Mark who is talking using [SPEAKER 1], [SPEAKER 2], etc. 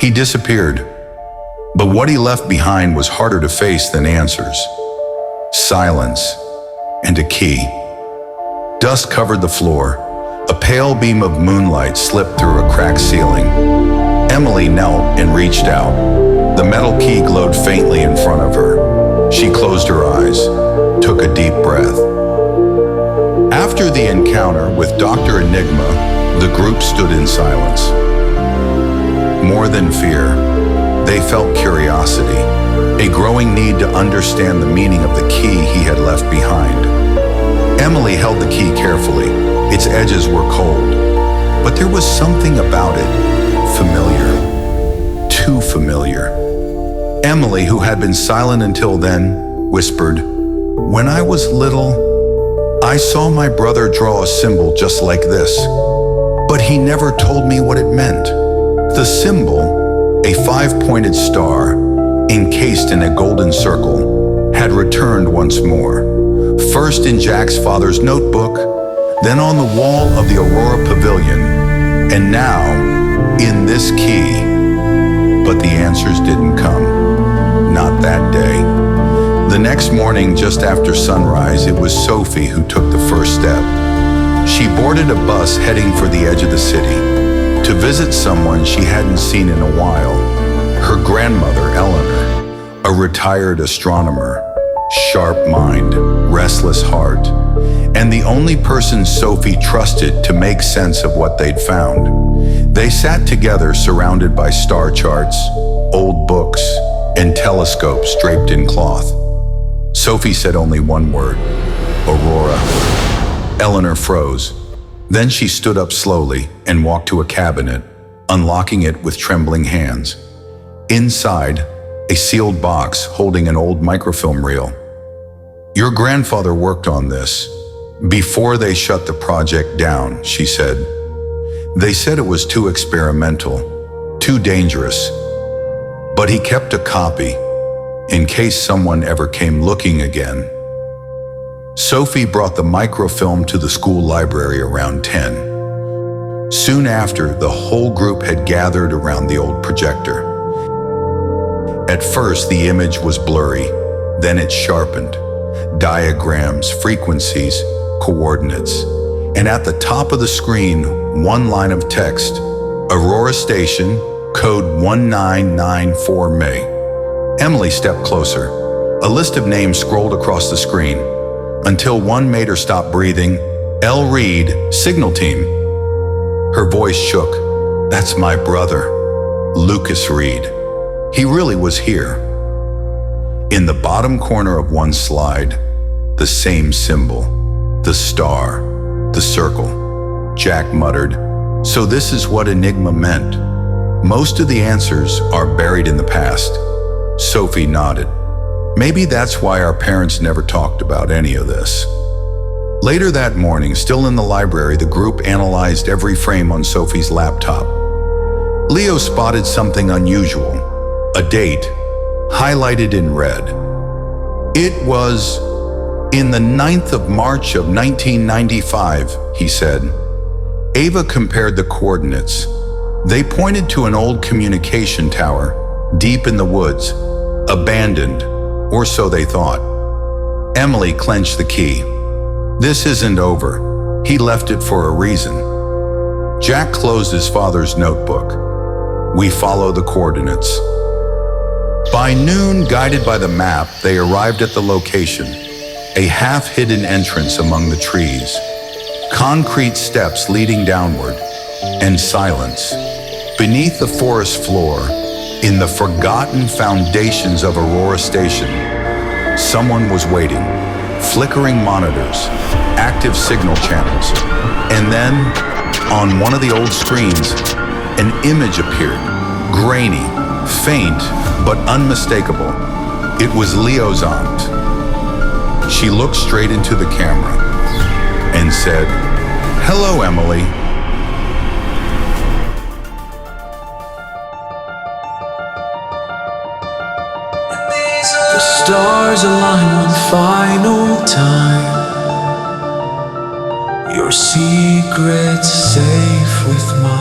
[SPEAKER 1] He disappeared. But what he left behind was harder to face than answers. Silence and a key. Dust covered the floor. A pale beam of moonlight slipped through a cracked ceiling. Emily knelt and reached out. The metal key glowed faintly in front of her. She closed her eyes, took a deep breath. After the encounter with Dr. Enigma, the group stood in silence. More than fear, they felt curiosity, a growing need to understand the meaning of the key he had left behind. Emily held the key carefully. Its edges were cold, but there was something about it familiar, too familiar. Emily, who had been silent until then, whispered, "When I was little, I saw my brother draw a symbol just like this, but he never told me what it meant." The symbol, a 5-pointed star encased in a golden circle, had returned once more. First in Jack's father's notebook, then on the wall of the Aurora Pavilion, and now in this key. But the answers didn't come. Not that day. The next morning, just after sunrise, it was Sophie who took the first step. She boarded a bus heading for the edge of the city to visit someone she hadn't seen in a while, her grandmother, Eleanor, a retired astronomer, sharp mind, restless heart, and the only person Sophie trusted to make sense of what they'd found. They sat together surrounded by star charts, old books, and telescopes draped in cloth. Sophie said only one word, "Aurora." Eleanor froze. Then she stood up slowly and walked to a cabinet, unlocking it with trembling hands. Inside, a sealed box holding an old microfilm reel. "Your grandfather worked on this before they shut the project down," she said. "They said it was too experimental, too dangerous. But he kept a copy, in case someone ever came looking again." Sophie brought the microfilm to the school library around 10. Soon after, the whole group had gathered around the old projector. At first, the image was blurry, then it sharpened. Diagrams, frequencies, coordinates. And at the top of the screen, one line of text, "Aurora Station, code 1994 May." Emily stepped closer. A list of names scrolled across the screen, until one made her stop breathing. "L. Reed, Signal Team." Her voice shook. "That's my brother, Lucas Reed. He really was here." In the bottom corner of one slide, the same symbol, the star, the circle. Jack muttered, "So this is what Enigma meant. Most of the answers are buried in the past." Sophie nodded. "Maybe that's why our parents never talked about any of this." Later that morning, still in the library, the group analyzed every frame on Sophie's laptop. Leo spotted something unusual, a date, highlighted in red. It was in the 9th of March of 1995, he said. Ava compared the coordinates. They pointed to an old communication tower, deep in the woods, abandoned, or so they thought. Emily clenched the key. "This isn't over. He left it for a reason." Jack closed his father's notebook. "We follow the coordinates." By noon, guided by the map, they arrived at the location, a half-hidden entrance among the trees, concrete steps leading downward, and silence. Beneath the forest floor, in the forgotten foundations of Aurora Station, someone was waiting, flickering monitors, active signal channels, and then, on one of the old screens, an image appeared, grainy, faint, but unmistakable. It was Leo's aunt. She looked straight into the camera and said, "Hello, Emily."
[SPEAKER 2] The stars align one final time. Your secret's safe with mine.